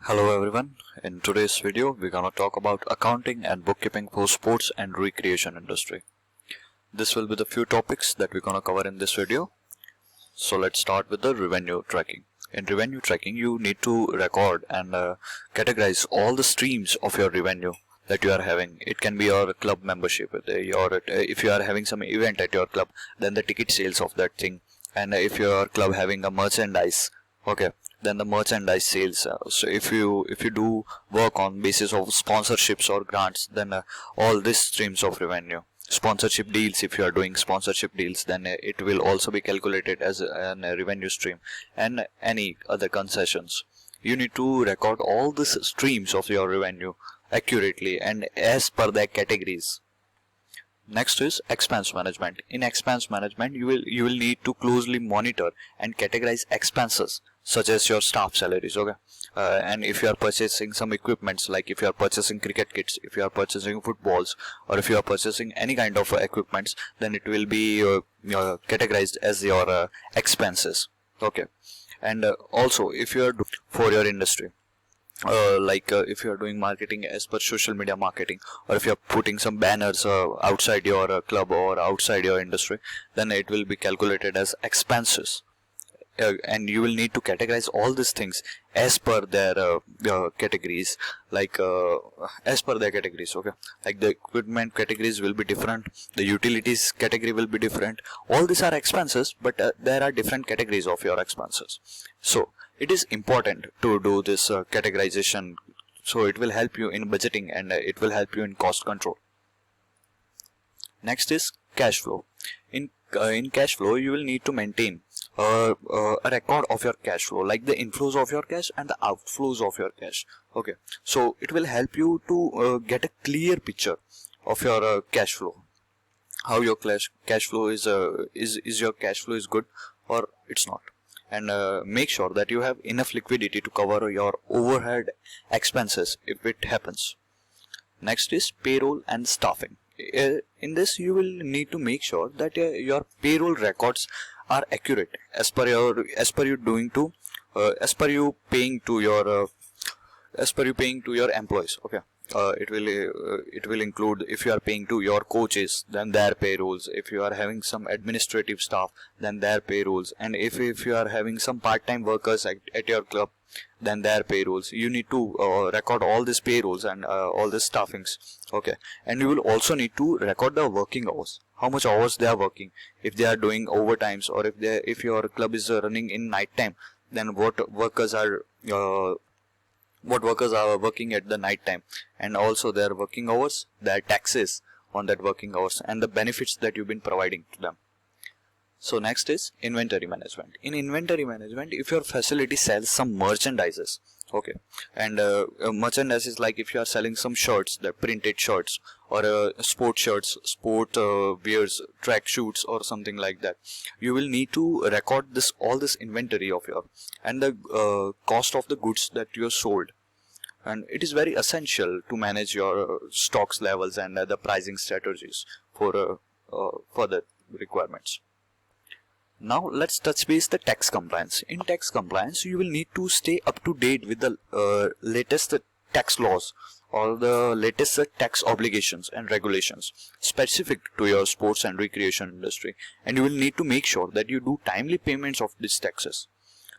Hello everyone, in today's video we're gonna talk about accounting and bookkeeping for sports and recreation industry. This will be the few topics that we're gonna cover in this video. So let's start with the revenue tracking. In revenue tracking you need to record and categorize all the streams of your revenue that you are having. It can be your club membership, if you are having some event at your club, then the ticket sales of that thing, and if your club having a merchandise, okay, then the merchandise sales. So if you do work on basis of sponsorships or grants, then all these streams of revenue, sponsorship deals, if you are doing sponsorship deals, then it will also be calculated as a revenue stream, and any other concessions. You need to record all these streams of your revenue accurately and as per their categories. Next is expense management. In expense management, you will need to closely monitor and categorize expenses such as your staff salaries, okay, and if you are purchasing some equipments, like if you are purchasing cricket kits, if you are purchasing footballs, or if you are purchasing any kind of equipments, then it will be categorized as your expenses, okay. And also if you are for your industry, if you are doing marketing as per social media marketing, or if you are putting some banners outside your club or outside your industry, then it will be calculated as expenses. And you will need to categorize all these things as per their categories, as per their categories, okay. Like the equipment categories will be different, the utilities category will be different. All these are expenses, but there are different categories of your expenses. So it is important to do this categorization, so it will help you in budgeting, and it will help you in cost control. Next is cash flow. In cash flow, you will need to maintain a record of your cash flow, like the inflows of your cash and the outflows of your cash, okay. So it will help you to get a clear picture of your cash flow, how your cash flow is your cash flow is good or it's not, and make sure that you have enough liquidity to cover your overhead expenses if it happens. Next is payroll and staffing. In this you will need to make sure that your payroll records are accurate as per you paying to your employees, okay. It will include, if you are paying to your coaches, then their payrolls. If you are having some administrative staff, then their payrolls. And if you are having some part-time workers at your club, then their payrolls. You need to record all these payrolls and all these staffings, okay. And you will also need to record the working hours, how much hours they are working, if they are doing overtimes, or if your club is running in night time, then what workers are working at the night time, and also their working hours, their taxes on that working hours, and the benefits that you've been providing to them. So next is inventory management. In inventory management, if your facility sells some merchandises, okay, and merchandise is like if you are selling some shirts, the printed shirts, or sport shirts, sport wears, track shoots, or something like that, you will need to record all this inventory of your, and the cost of the goods that you have sold. And it is very essential to manage your stocks levels and the pricing strategies for further requirements. Now let's touch base the tax compliance. In tax compliance, you will need to stay up to date with the latest tax laws or the latest tax obligations and regulations specific to your sports and recreation industry, and you will need to make sure that you do timely payments of these taxes,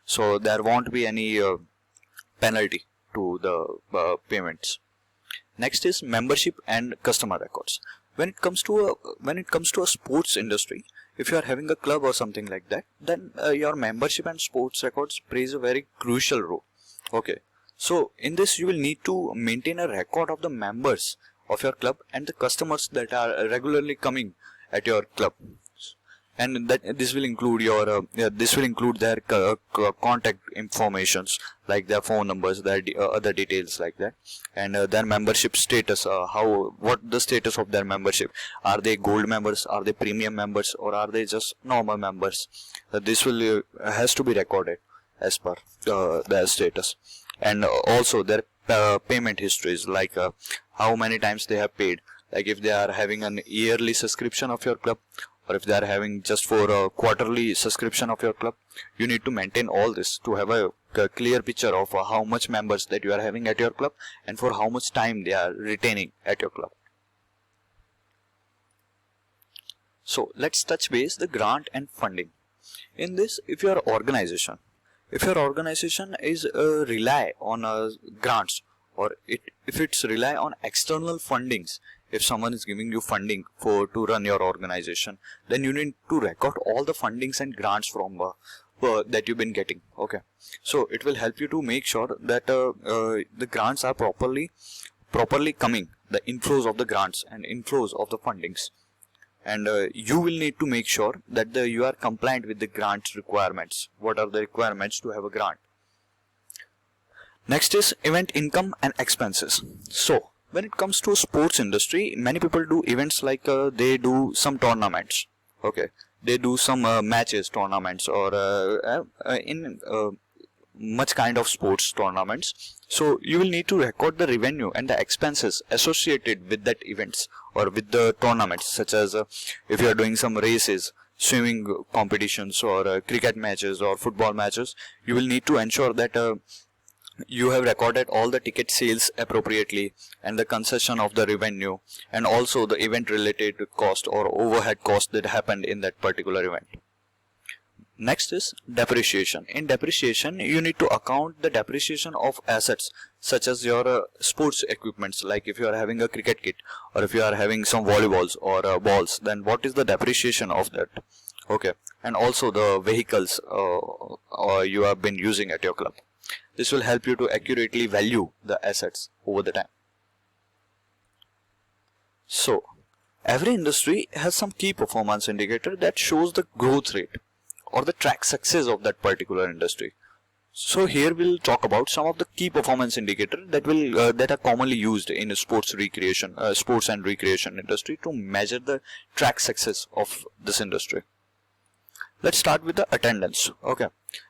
so there won't be any penalty to the payments. Next is membership and customer records. When it comes to a sports industry, if you are having a club or something like that, then your membership and sports records plays a very crucial role, okay. So in this you will need to maintain a record of the members of your club and the customers that are regularly coming at your club, and that this will include their contact informations, like their phone numbers, their other details like that, and their membership status, what the status of their membership. Are they gold members, are they premium members, or are they just normal members? This will has to be recorded as per their status. And also their payment histories, like how many times they have paid, like if they are having an yearly subscription of your club, or if they are having just for a quarterly subscription of your club, you need to maintain all this to have a a clear picture of how much members that you are having at your club and for how much time they are retaining at your club. So let's touch base the grant and funding. In this, if your organization is rely on grants, or if it's rely on external fundings, if someone is giving you funding to run your organization, then you need to record all the fundings and grants from that you've been getting. Okay, so it will help you to make sure that the grants are properly coming, the inflows of the grants and inflows of the fundings. And you will need to make sure that you are compliant with the grant requirements. What are the requirements to have a grant? Next is event income and expenses. So when it comes to sports industry, many people do events like they do some tournaments. Okay, they do some matches, tournaments, or in much kind of sports tournaments. So you will need to record the revenue and the expenses associated with that events or with the tournaments, such as if you are doing some races, swimming competitions, or cricket matches or football matches, you will need to ensure that you have recorded all the ticket sales appropriately and the concession of the revenue and also the event related cost or overhead cost that happened in that particular event. Next is depreciation. In depreciation, you need to account the depreciation of assets such as your sports equipments, like if you are having a cricket kit or if you are having some volleyballs or balls, then what is the depreciation of that? Okay, and also the vehicles you have been using at your club. This will help you to accurately value the assets over the time. So every industry has some key performance indicator that shows the growth rate or the track success of that particular industry. So here we'll talk about some of the key performance indicators that are commonly used in sports and recreation industry to measure the track success of this industry. Let's start with the attendance. Okay,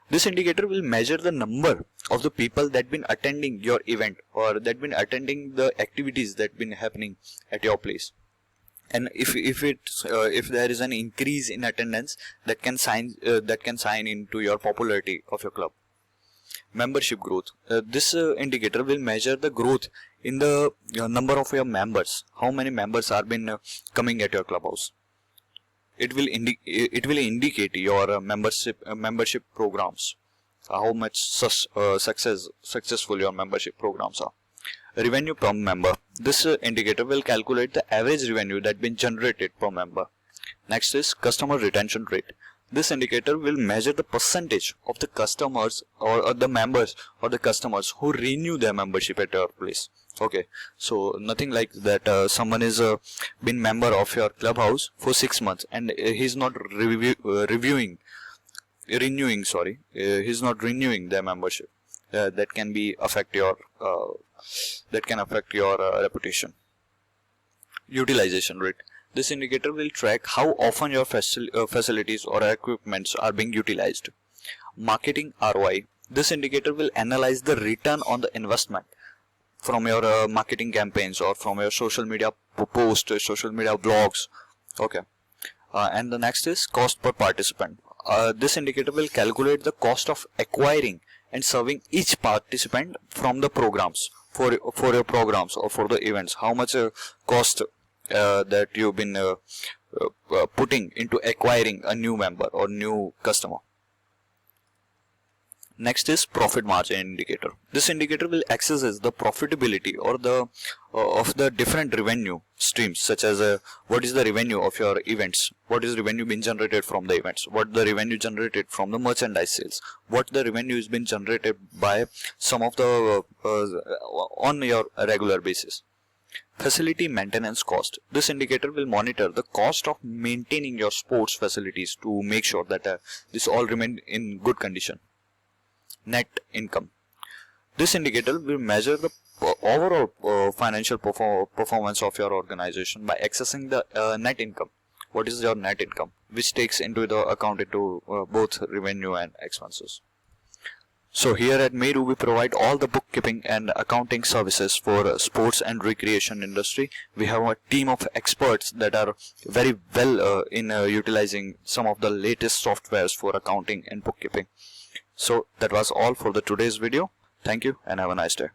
this indicator will measure the number of the people that been attending your event or that been attending the activities that been happening at your place. And if there is an increase in attendance, that can sign into your popularity of your club. Membership growth. This indicator will measure the growth in the number of your members. How many members are been coming at your clubhouse? It will indicate your membership programs. How much successful your membership programs are. Revenue per member. This indicator will calculate the average revenue that been generated per member. Next is customer retention rate. This indicator will measure the percentage of the customers or the members or the customers who renew their membership at your place. Okay, so nothing like that someone is been member of your clubhouse for 6 months and he's not renewing their membership. That can affect your reputation. Utilization rate. This indicator will track how often your facilities or equipments are being utilized. Marketing ROI. This indicator will analyze the return on the investment from your marketing campaigns or from your social media posts, social media blogs. Okay, and the next is cost per participant. This indicator will calculate the cost of acquiring and serving each participant from the programs for your programs or for the events. How much cost that you've been putting into acquiring a new member or new customer. Next is profit margin indicator. This indicator will assess the profitability or of the different revenue streams, such as what is the revenue of your events, what is revenue being generated from the events, what the revenue generated from the merchandise sales, what the revenue is being generated by some of the on your regular basis. Facility maintenance cost. This indicator will monitor the cost of maintaining your sports facilities to make sure that this all remain in good condition. Net income. This indicator will measure the overall financial performance of your organization by accessing the net income. What is your net income, which takes into the account into both revenue and expenses. So here at Meru, we provide all the bookkeeping and accounting services for sports and recreation industry. We have a team of experts that are very well in utilizing some of the latest softwares for accounting and bookkeeping. So that was all for the today's video. Thank you and have a nice day.